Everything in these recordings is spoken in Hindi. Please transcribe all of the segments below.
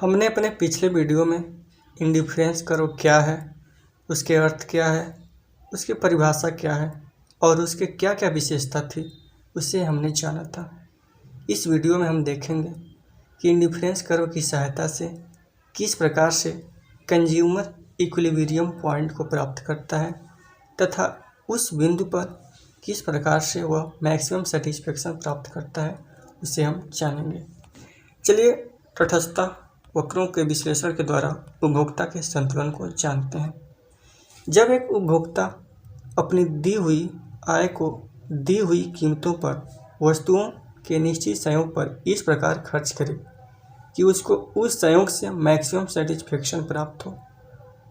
हमने अपने पिछले वीडियो में इंडिफरेंस कर्व क्या है, उसके अर्थ क्या है, उसकी परिभाषा क्या है और उसके क्या क्या विशेषता थी, उसे हमने जाना था। इस वीडियो में हम देखेंगे कि इंडिफरेंस कर्व की सहायता से किस प्रकार से कंज्यूमर इक्विलिब्रियम पॉइंट को प्राप्त करता है तथा उस बिंदु पर किस प्रकार से वह मैक्सिमम सेटिस्फेक्शन प्राप्त करता है, उसे हम जानेंगे। चलिए तटस्थता वक्रों के विश्लेषण के द्वारा उपभोक्ता के संतुलन को जानते हैं। जब एक उपभोक्ता अपनी दी हुई आय को दी हुई कीमतों पर वस्तुओं के निश्चित संयोग पर इस प्रकार खर्च करे कि उसको उस संयोग से मैक्सिमम सेटिस्फेक्शन प्राप्त हो,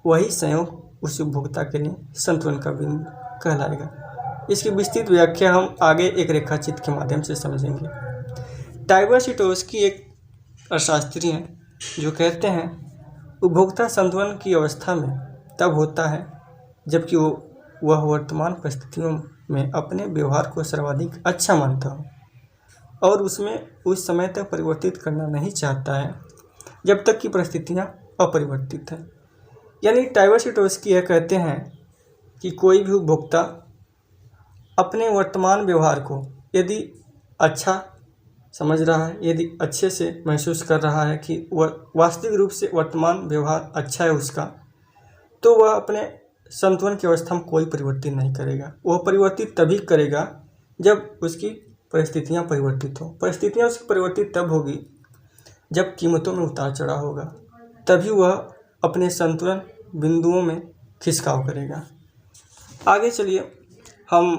वही संयोग उस उपभोक्ता के लिए संतुलन का बिंदु कहलाएगा। इसकी विस्तृत व्याख्या हम आगे एक रेखाचित्र के माध्यम से समझेंगे। टाइबर्स-ईटोस्की एक अर्थशास्त्री हैं जो कहते हैं उपभोक्ता संतुलन की अवस्था में तब होता है जबकि वह वर्तमान परिस्थितियों में अपने व्यवहार को सर्वाधिक अच्छा मानता हो और उसमें उस समय तक परिवर्तित करना नहीं चाहता है जब तक कि परिस्थितियां अपरिवर्तित हैं। यानी टाइबर्स-ईटोस्की यह कहते हैं कि कोई भी उपभोक्ता अपने वर्तमान व्यवहार को यदि अच्छा समझ रहा है, यदि अच्छे से महसूस कर रहा है कि वह वास्तविक रूप से वर्तमान व्यवहार अच्छा है उसका, तो वह अपने संतुलन की अवस्था में कोई परिवर्तन नहीं करेगा। वह परिवर्तित तभी करेगा जब उसकी परिस्थितियां परिवर्तित हो। परिस्थितियां उसकी परिवर्तित तब होगी जब कीमतों में उतार चढ़ाव होगा, तभी वह अपने संतुलन बिंदुओं में खिसकाव करेगा। आगे चलिए हम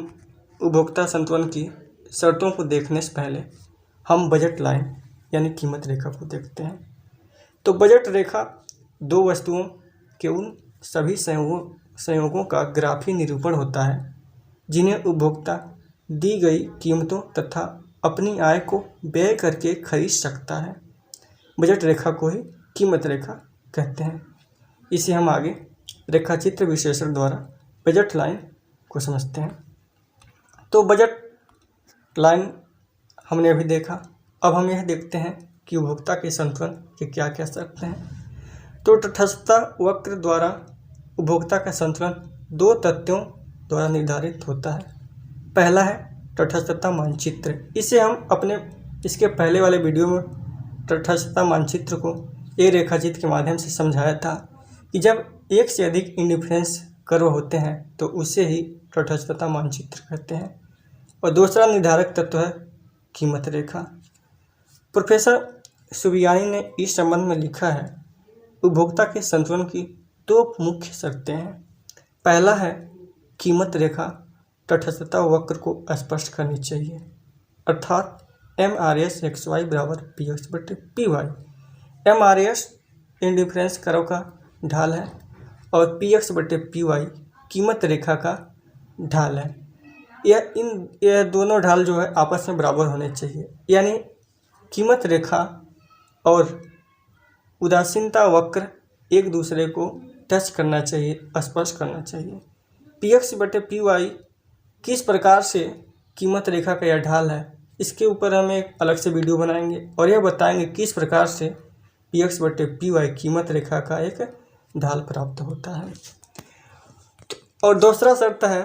उपभोक्ता संतुलन की शर्तों को देखने से पहले हम बजट लाइन यानी कीमत रेखा को देखते हैं। तो बजट रेखा दो वस्तुओं के उन सभी संयोगों का ग्राफी निरूपण होता है जिन्हें उपभोक्ता दी गई कीमतों तथा अपनी आय को व्यय करके खरीद सकता है। बजट रेखा को ही कीमत रेखा कहते हैं। इसे हम आगे रेखाचित्र विश्लेषण द्वारा बजट लाइन को समझते हैं। तो बजट लाइन हमने अभी देखा, अब हम यह देखते हैं कि उपभोक्ता के संतुलन के क्या क्या शर्त हैं। तो तटस्थता वक्र द्वारा उपभोक्ता का संतुलन दो तथ्यों द्वारा निर्धारित होता है। पहला है तटस्थता मानचित्र। इसे हम इसके पहले वाले वीडियो में तटस्थता मानचित्र को एक रेखाचित्र के माध्यम से समझाया था कि जब एक से अधिक इंडिफरेंस कर्व होते हैं तो उसे ही तटस्थता मानचित्र कहते हैं। और दूसरा निर्धारक तत्व है कीमत रेखा। प्रोफेसर सुबियानी ने इस संबंध में लिखा है उपभोक्ता के संतुलन की दो मुख्य शर्तें हैं। पहला है कीमत रेखा तटस्थता वक्र को स्पष्ट करनी चाहिए, अर्थात MRS XY बराबर PX/PY। MRS इंडिफरेंस कर्व का ढाल है और PX/PY कीमत रेखा का ढाल है। यह दोनों ढाल जो है आपस में बराबर होने चाहिए, यानी कीमत रेखा और उदासीनता वक्र एक दूसरे को टच करना चाहिए, स्पर्श करना चाहिए। PX/PY किस प्रकार से कीमत रेखा का यह ढाल है, इसके ऊपर हम एक अलग से वीडियो बनाएंगे और यह बताएंगे किस प्रकार से PX/PY कीमत रेखा का एक ढाल प्राप्त होता है। और दूसरा शर्त है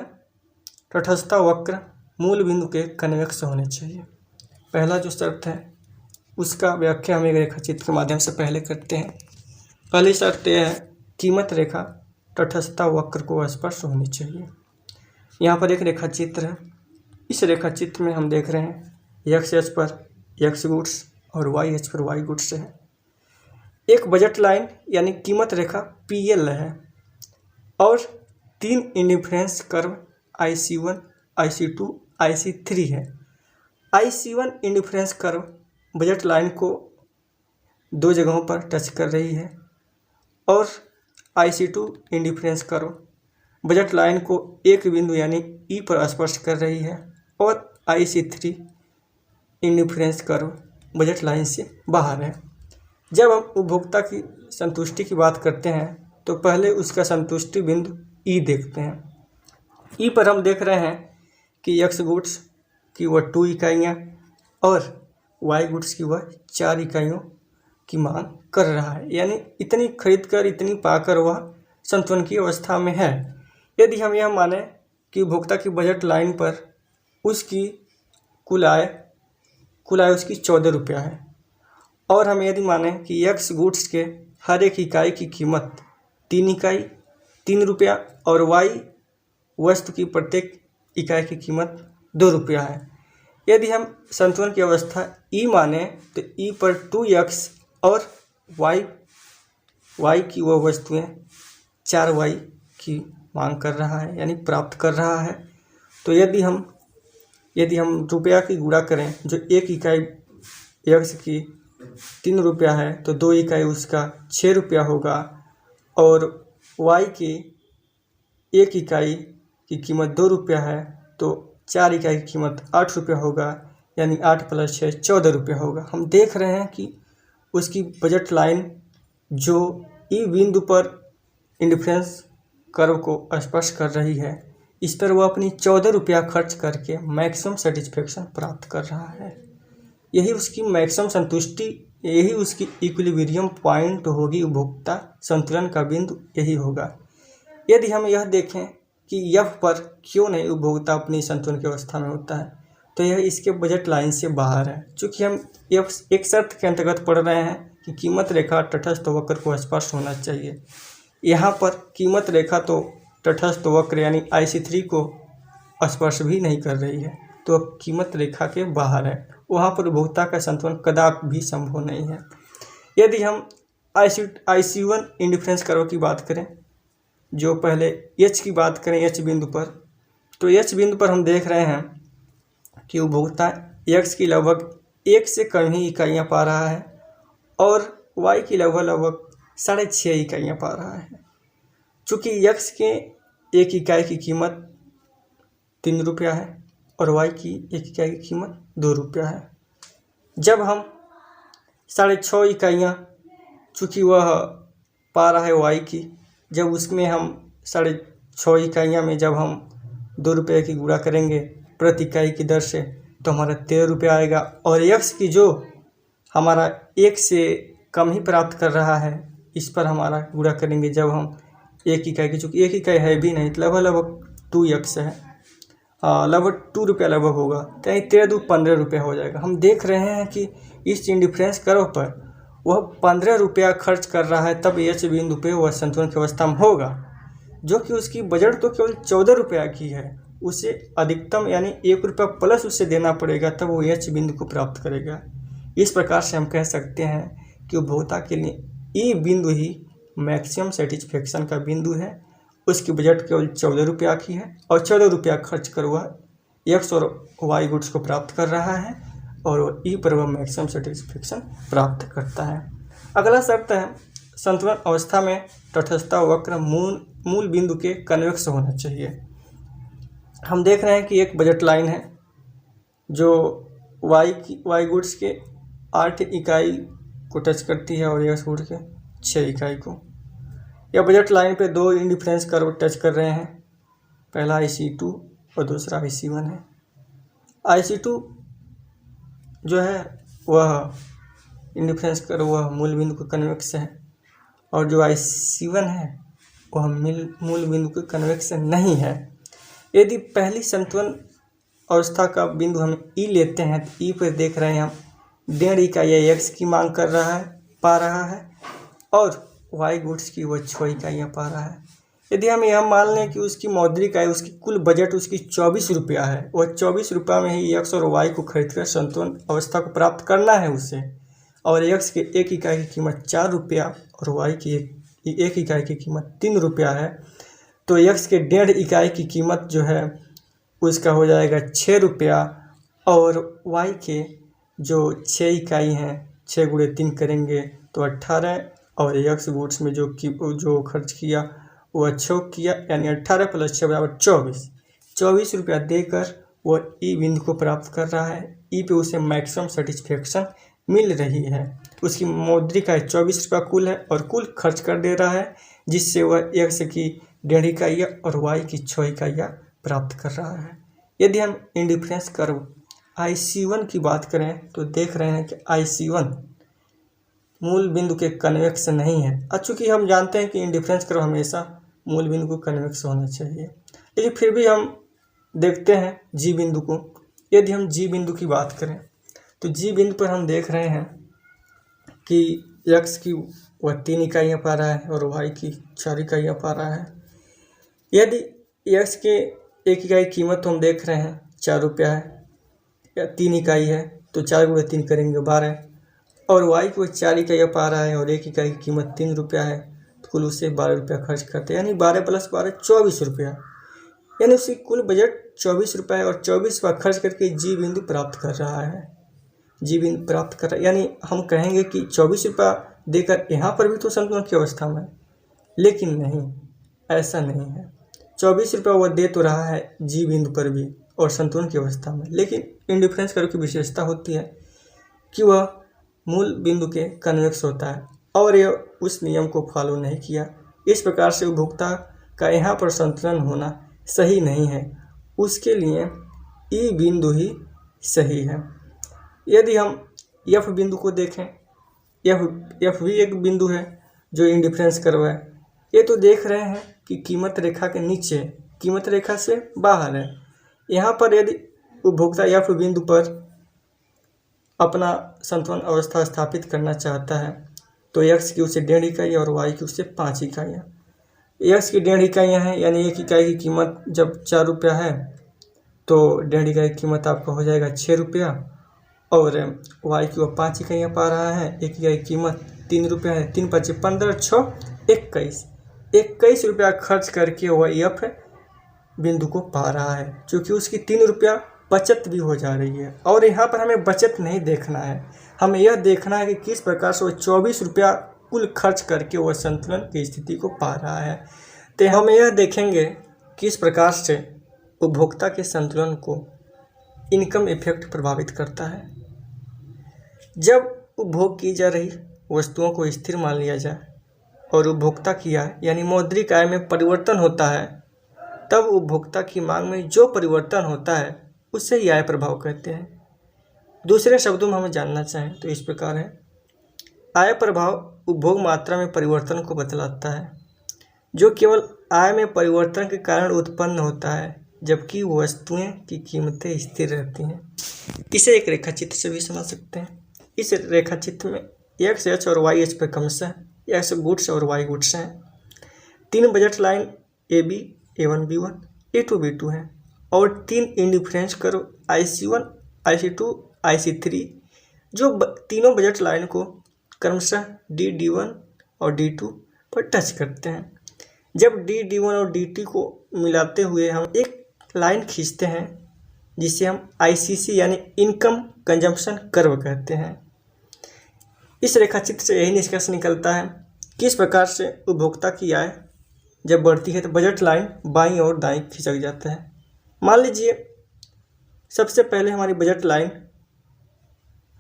तटस्थता वक्र मूल बिंदु के कन्वेक्स होने चाहिए। पहला जो शर्त है उसका व्याख्या हम एक रेखाचित्र के माध्यम से पहले करते हैं। पहली शर्त यह है कीमत रेखा तटस्थता वक्र को स्पर्श होनी चाहिए। यहाँ पर एक रेखाचित्र है। इस रेखाचित्र में हम देख रहे हैं एक्स अक्ष पर एक्स गुड्स और वाई अक्ष पर वाई गुड्स है। एक बजट लाइन यानी कीमत रेखा PL है और तीन indifference curve IC1, IC2, IC3 है। IC1 indifference curve budget line को दो जगहों पर टच कर रही है और IC2 indifference curve budget line को एक बिंदु यानी E पर स्पर्श कर रही है और IC3 indifference curve budget line से बाहर है। जब हम उपभोक्ता की संतुष्टि की बात करते हैं तो पहले उसका संतुष्टि बिंदु E देखते हैं। ई पर हम देख रहे हैं कि एक्स गुड्स की वह 2 इकाइयाँ और वाई गुड्स की वह 4 इकाइयों की मांग कर रहा है, यानी इतनी खरीद कर इतनी पाकर वह संतुलन की अवस्था में है। यदि हम यह माने कि उपभोक्ता की बजट लाइन पर उसकी कुल आय उसकी 14 रुपया है, और हम यदि माने कि एक्स गुड्स के हर एक इकाई की कीमत 3 रुपया और वाई वस्तु की प्रत्येक इकाई की कीमत 2 रुपया है। यदि हम संतुलन की अवस्था ई माने तो ई पर 2x और y की वह वस्तुएं 4y की मांग कर रहा है, यानी प्राप्त कर रहा है। तो यदि हम रुपया की गुणा करें, जो एक इकाई x की 3 रुपया है तो 2 इकाई उसका 6 रुपया होगा, और y की एक इकाई की कीमत 2 रुपया है तो 4 इकाई की कीमत 8 रुपया होगा, यानी 8 + 6 14 रुपया होगा। हम देख रहे हैं कि उसकी बजट लाइन जो ई बिंदु पर इंडिफरेंस कर्व को स्पर्श कर रही है, इस पर वह अपनी 14 रुपया खर्च करके मैक्सिमम सेटिस्फेक्शन प्राप्त कर रहा है। यही उसकी मैक्सिमम संतुष्टि, यही उसकी इक्विलिब्रियम पॉइंट होगी। उपभोक्ता संतुलन का बिंदु यही होगा। यदि हम यह देखें कि एफ पर क्यों नहीं उपभोक्ता अपनी संतुलन की अवस्था में होता है, तो यह इसके बजट लाइन से बाहर है। चूँकि हम एक शर्त के अंतर्गत पढ़ रहे हैं कि कीमत रेखा तटस्थ वक्र को स्पर्श होना चाहिए। यहाँ पर कीमत रेखा तो तटस्थ वक्र यानी IC3 को स्पर्श भी नहीं कर रही है, तो कीमत रेखा के बाहर है। वहाँ पर उपभोक्ता का संतुलन कदापि भी संभव नहीं है। यदि हम IC1 इंडिफरेंस कर्व की बात करें, जो पहले एच की बात करें एच बिंदु पर, तो एच बिंदु पर हम देख रहे हैं कि उपभोक्ता एक्स की लगभग 1 से कम ही इकाइयाँ पा रहा है और वाई की लगभग 6.5 इकाइयाँ पा रहा है। चूँकि एक्स के एक इकाई की कीमत 3 रुपया है और वाई की एक इकाई की कीमत 2 रुपया है। जब हम 6.5 इकाइयाँ चूँकि वह पा रहा है वाई की, जब उसमें हम 6.5 इकाइयाँ में जब हम 2 रुपये की गुणा करेंगे प्रति इकाई की दर से, तो हमारा 13 रुपया आएगा। और एक्स की जो हमारा 1 से कम ही प्राप्त कर रहा है, इस पर हमारा गुणा करेंगे जब हम 1 इकाई की, चूँकि 1 इकाई है भी नहीं, लगभग 2x है, लगभग 2 रुपया लगभग होगा, तो 13 × 2 = 15 रुपया हो जाएगा। हम देख रहे हैं कि इस इंडिफरेंस कर्व पर वह 15 रुपया खर्च कर रहा है, तब एच बिंदु पे वह संतुलन की अवस्था में होगा। जो कि उसकी बजट तो केवल 14 रुपया की है, उसे अधिकतम यानी 1 रुपया प्लस उसे देना पड़ेगा, तब वो एच बिंदु को प्राप्त करेगा। इस प्रकार से हम कह सकते हैं कि उपभोक्ता के लिए ई बिंदु ही मैक्सिमम सेटिस्फेक्शन का बिंदु है। उसकी बजट केवल 14 रुपया की है और 14 रुपया खर्च कर वह एक्स और वाई गुड्स को प्राप्त कर रहा है, और ई पर वह मैक्सिमम सेटिस्फेक्शन प्राप्त करता है। अगला शर्त है संतुलन अवस्था में तटस्थता वक्र मूल बिंदु के कन्वेक्स होना चाहिए। हम देख रहे हैं कि एक बजट लाइन है जो वाई गुड्स के 8 इकाई को टच करती है और एक्स गुड्स के 6 इकाई को। यह बजट लाइन पे 2 इंडिफरेंस कर्व टच कर रहे हैं, पहला IC2 और दूसरा IC1 है। IC2 जो है वह इंडिफरेंस कर्व वह मूल बिंदु के कन्वेक्स है, और जो IC1 है वह मूल बिंदु के कन्वेक्स नहीं है। यदि पहली संतुलन अवस्था का बिंदु हम ई लेते हैं, तो ई पर देख रहे हैं हम 1.5 इकाई एक्स की मांग पा रहा है और वाई गुड्स की वह 6 इकाइयाँ पा रहा है। यदि हम यह मान लें कि उसकी मौद्रिक आय, उसकी कुल बजट उसकी 24 रुपया है, वह 24 रुपया में ही एक्स और वाई को खरीद कर संतुलन अवस्था को प्राप्त करना है उसे, और एक्स के 1 इकाई की कीमत 4 रुपया और वाई की एक इकाई की कीमत 3 रुपया है, तो एक्स के 1.5 इकाई की कीमत जो है उसका हो जाएगा 6 रुपया, और वाई के जो 6 इकाई हैं 6 × 3 करेंगे तो 18, और एक्स गुड्स में जो खर्च किया वो 6 किया, यानी 18 + 6 = 24 रुपया देकर वह ई बिंदु को प्राप्त कर रहा है। ई पे उसे मैक्सिमम सेटिस्फेक्शन मिल रही है। उसकी मौद्रिक आय 24 रुपया कुल है और कुल खर्च कर दे रहा है, जिससे वह एक्स की 1.5 इकाइयाँ और वाई की 6 इकाइयाँ प्राप्त कर रहा है। यदि हम इंडिफरेंस कर्व IC1 की बात करें तो देख रहे हैं कि IC1 मूल बिंदु के कन्वेक्स नहीं है। चूँकि हम जानते हैं कि इंडिफरेंस कर्व हमेशा मूल बिंदु को कन्वेक्स होना चाहिए, लेकिन फिर भी हम देखते हैं जी बिंदु को। यदि हम जी बिंदु की बात करें तो जी बिंदु पर हम देख रहे हैं कि एक्स की वह 3 इकाइयाँ पा रहा है और वाई की 4 इकाइयाँ पा रहा है। यदि एक्स के 1 इकाई कीमत हम देख रहे हैं 4 रुपया है या 3 इकाई है, तो 4 गुणे 3 करेंगे 12, और वाई की वो 4 इकाइयाँ पा रहा है और 1 इकाई की कीमत 3 रुपया है, तो कुल उसे 12 रुपया खर्च करते हैं, यानी 12 + 12 24 रुपया, यानी उसकी कुल बजट 24 रुपये है और 24 रुपया खर्च करके जी बिंदु प्राप्त कर रहा है। जी बिंदु प्राप्त कर रहा है, यानी हम कहेंगे कि 24 रुपया देकर यहाँ पर भी तो संतुलन की अवस्था में, लेकिन नहीं, ऐसा नहीं है। 24 रुपया वह दे तो रहा है जी बिंदु पर भी और संतुलन की अवस्था में, लेकिन इंडिफरेंस कर्व की विशेषता होती है कि वह मूल बिंदु के कन्वेक्स होता है और यह उस नियम को फॉलो नहीं किया। इस प्रकार से उपभोक्ता का यहाँ पर संतुलन होना सही नहीं है, उसके लिए ई बिंदु ही सही है। यदि हम एफ बिंदु को देखें, एफ भी एक बिंदु है जो इंडिफरेंस कर्व है। ये तो देख रहे हैं कि कीमत रेखा के नीचे, कीमत रेखा से बाहर है। यहाँ पर यदि उपभोक्ता एफ बिंदु पर अपना संतुलन अवस्था स्थापित करना चाहता है तो एक्स की उसे 1.5 इकाई और वाई की उसे 5 इकाइयाँ। एक्स की 1.5 इकाइयाँ हैं, यानी 1 इकाई की कीमत जब 4 रुपया है तो 1.5 इकाई की कीमत आपका हो जाएगा 6 रुपया, और वाई की वो 5 इकाइयाँ पा रहा है, 1 इकाई की कीमत 3 रुपया है, 3 × 5 = 15, 6 21, 21 रुपया खर्च करके वह एफ बिंदु को पा रहा है, क्योंकि उसकी 3 रुपया बचत भी हो जा रही है। और यहाँ पर हमें बचत नहीं देखना है, हमें यह देखना है कि किस प्रकार से वो 24 रुपया कुल खर्च करके वह संतुलन की स्थिति को पा रहा है। तो हम यह देखेंगे किस प्रकार से उपभोक्ता के संतुलन को इनकम इफेक्ट प्रभावित करता है। जब उपभोग की जा रही वस्तुओं को स्थिर मान लिया जाए और उपभोक्ता की आय यानी मौद्रिक आय में परिवर्तन होता है, तब उपभोक्ता की मांग में जो परिवर्तन होता है उसे ही आय प्रभाव कहते हैं। दूसरे शब्दों में हम जानना चाहें तो इस प्रकार है, आय प्रभाव उपभोग मात्रा में परिवर्तन को बतलाता है, जो केवल आय में परिवर्तन के कारण उत्पन्न होता है, जबकि वस्तुएं की कीमतें स्थिर रहती हैं। इसे एक रेखाचित्र से भी समझ सकते हैं। इस रेखाचित्र में एक्स एच और वाई एच पर क्रमशः एक्स गुड्स और वाई गुड्स हैं। 3 budget line A B A1 B1 A2 B2 हैं और 3 indifference curve IC1 IC2 IC3 जो तीनों बजट लाइन को क्रमशः D1 और D2 पर टच करते हैं। जब D1 और D2 को मिलाते हुए हम एक लाइन खींचते हैं जिसे हम ICC यानी इनकम कंजम्पशन कर्व कहते हैं। इस रेखाचित्र से यही निष्कर्ष निकलता है किस प्रकार से उपभोक्ता की आय जब बढ़ती है तो बजट लाइन बाईं और दाईं खिसक जाता है। मान लीजिए सबसे पहले हमारी बजट लाइन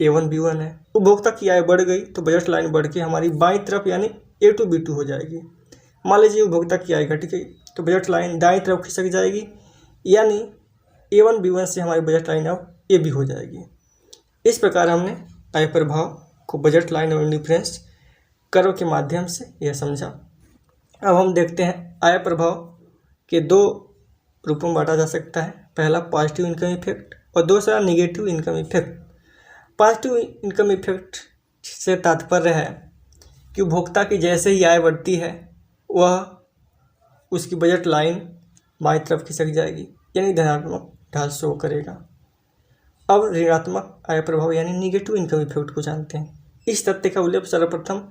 A1 B1 है, उपभोक्ता की आय बढ़ गई तो बजट लाइन बढ़ के हमारी बाईं तरफ यानी A2 B2 हो जाएगी। मान लीजिए उपभोक्ता की आय घट गई तो बजट लाइन दाईं तरफ खिसक जाएगी, यानी A1 B1 से हमारी बजट लाइन अब AB हो जाएगी। इस प्रकार हमने आय प्रभाव को बजट लाइन और इंडिफरेंस कर्व के माध्यम से यह समझा। अब हम देखते हैं आय प्रभाव के 2 रूपों में बांटा जा सकता है। पहला पॉजिटिव इनकम इफेक्ट और दूसरा negative income effect. Positive income effect से तात्पर्य है कि उपभोक्ता की जैसे ही आय बढ़ती है वह उसकी बजट लाइन बाईं तरफ खिसक जाएगी, यानी धनात्मक ढाल शो करेगा। अब ऋणात्मक आय प्रभाव यानी निगेटिव इनकम इफेक्ट को जानते हैं। इस तथ्य का उल्लेख सर्वप्रथम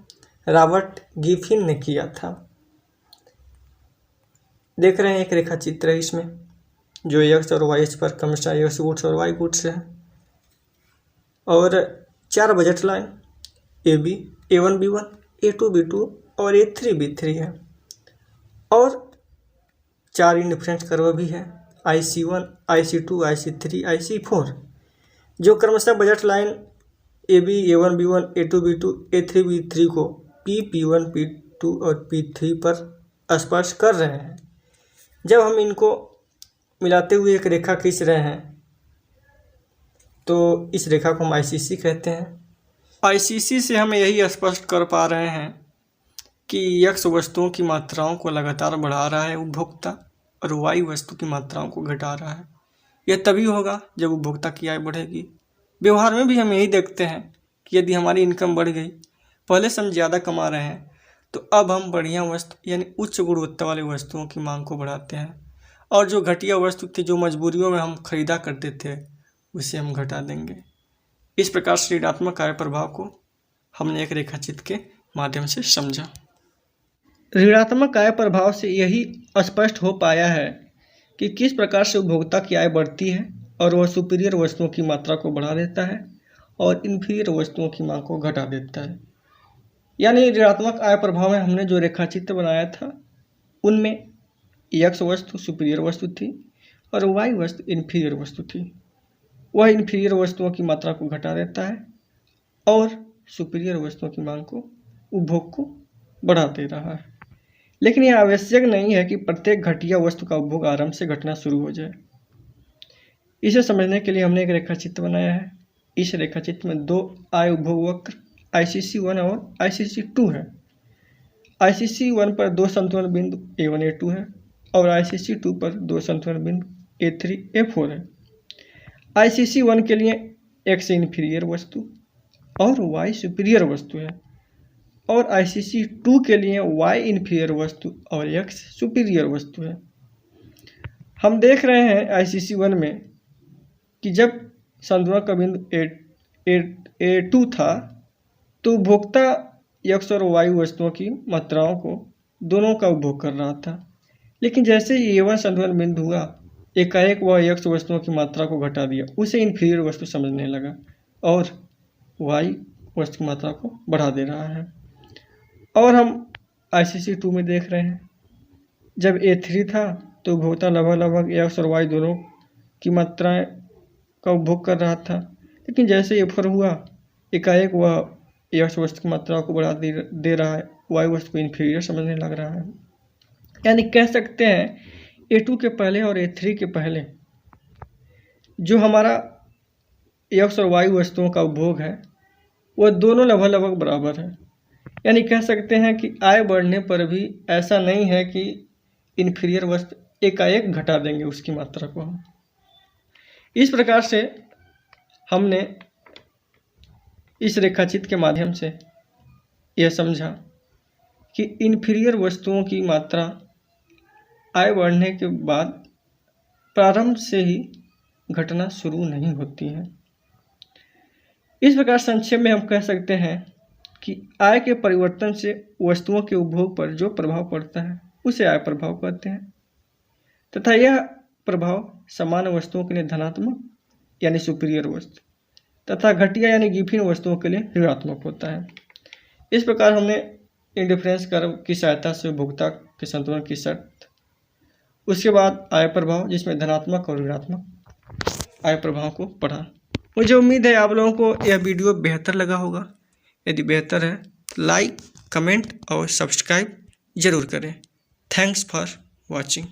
रॉबर्ट गिफिन ने किया था। देख रहे हैं एक रेखा चित्र है इसमें जो एक्स और वाई पर क्रमशः एक्स गुड्स और वाई गुड्स है और 4 budget line AB A1 B1 A2 B2 और A3 B3 है और 4 इंडिफरेंस कर्व भी है IC1 IC2 IC3 IC4 जो क्रमशः budget line AB A1 B1 A2 B2 A3 B3 को P1 P2 और P3 पर स्पर्श कर रहे हैं। जब हम इनको मिलाते हुए एक रेखा खींच रहे हैं तो इस रेखा को हम ICC कहते हैं। आईसीसी से हम यही स्पष्ट कर पा रहे हैं कि यक्स वस्तुओं की मात्राओं को लगातार बढ़ा रहा है उपभोक्ता और वाई वस्तु की मात्राओं को घटा रहा है। यह तभी होगा जब उपभोक्ता की आय बढ़ेगी। व्यवहार में भी हम यही देखते हैं कि यदि हमारी इनकम बढ़ गई, पहले से हम ज़्यादा कमा रहे हैं, तो अब हम बढ़िया वस्तु यानी उच्च गुणवत्ता वाली वस्तुओं की मांग को बढ़ाते हैं और जो घटिया वस्तु थी, जो मजबूरियों में हम खरीदा करते थे, उसे हम घटा देंगे। इस प्रकार से ऋणात्मक आय प्रभाव को हमने एक रेखाचित्र के माध्यम से समझा। ऋणात्मक आय प्रभाव से यही स्पष्ट हो पाया है कि किस प्रकार से उपभोक्ता की आय बढ़ती है और वह सुपीरियर वस्तुओं की मात्रा को बढ़ा देता है और इन्फीरियर वस्तुओं की मांग को घटा देता है। यानी ऋणात्मक आय प्रभाव में हमने जो रेखाचित्र बनाया था, उनमें एक्स वस्तु सुपीरियर वस्तु थी और वाई वस्तु इन्फीरियर वस्तु थी। वह इन्फीरियर वस्तुओं की मात्रा को घटा देता है और सुपीरियर वस्तुओं की मांग को, उपभोग को बढ़ा दे रहा है। लेकिन यह आवश्यक नहीं है कि प्रत्येक घटिया वस्तु का उपभोग आरंभ से घटना शुरू हो जाए। इसे समझने के लिए हमने एक रेखाचित्र बनाया है। इस रेखाचित्र में दो आय उपभोग वक्र ICC1 और ICC2 है। ICC1 पर दो संतुलन बिंदु A1 A2 है और ICC2 पर दो संतुलन बिंदु A3 A4 है। ICC1 के लिए X इन्फीरियर वस्तु और Y सुपीरियर वस्तु है और ICC2 के लिए Y इन्फीरियर वस्तु और X सुपीरियर वस्तु है। हम देख रहे हैं ICC1 में कि जब संतुलन का बिंदु A2 था, तो उपभोक्ता X और Y वस्तुओं की मात्राओं को दोनों का उपभोग कर रहा था। लेकिन जैसे ही A1 संतुलन बिंदु हुआ, एकाएक वह X वस्तुओं की मात्रा को घटा दिया, उसे इन्फीरियर वस्तु समझने लगा और Y वस्तु की मात्रा को बढ़ा दे रहा है। और हम ICC2 में देख रहे हैं, जब A3 था तो उपभोक्ता लगभग X और Y दोनों की मात्राएं का उपभोग कर रहा था। लेकिन जैसे A4 हुआ, एकाएक वह X वस्तु की मात्रा को बढ़ा दे रहा है, Y वस्तु को इन्फीरियर समझने लग रहा है। यानी कह सकते हैं A2 के पहले और A3 के पहले जो हमारा X और Y वस्तुओं का उपभोग है, वह दोनों लगभग बराबर है। यानी कह सकते हैं कि आय बढ़ने पर भी ऐसा नहीं है कि इन्फीरियर वस्तु एकाएक घटा देंगे उसकी मात्रा को। हम इस प्रकार से हमने इस रेखाचित्र के माध्यम से यह समझा कि इन्फीरियर वस्तुओं की मात्रा आय बढ़ने के बाद प्रारंभ से ही घटना शुरू नहीं होती है। इस प्रकार संक्षेप में हम कह सकते हैं कि आय के परिवर्तन से वस्तुओं के उपभोग पर जो प्रभाव पड़ता है, उसे आय प्रभाव कहते हैं तथा यह प्रभाव सामान्य वस्तुओं के लिए धनात्मक यानी सुपीरियर वस्तु तथा घटिया यानी गिफिन वस्तुओं के लिए ऋणात्मक होता है। इस प्रकार हमने इंडिफरेंस कर्व की सहायता से उपभोक्ता के संतुलन की शर्त, उसके बाद आय प्रभाव जिसमें धनात्मक और ऋणात्मक आय प्रभाव को पढ़ा। मुझे उम्मीद है आप लोगों को यह वीडियो बेहतर लगा होगा। यदि बेहतर है तो लाइक, कमेंट और सब्सक्राइब जरूर करें। Thanks for watching.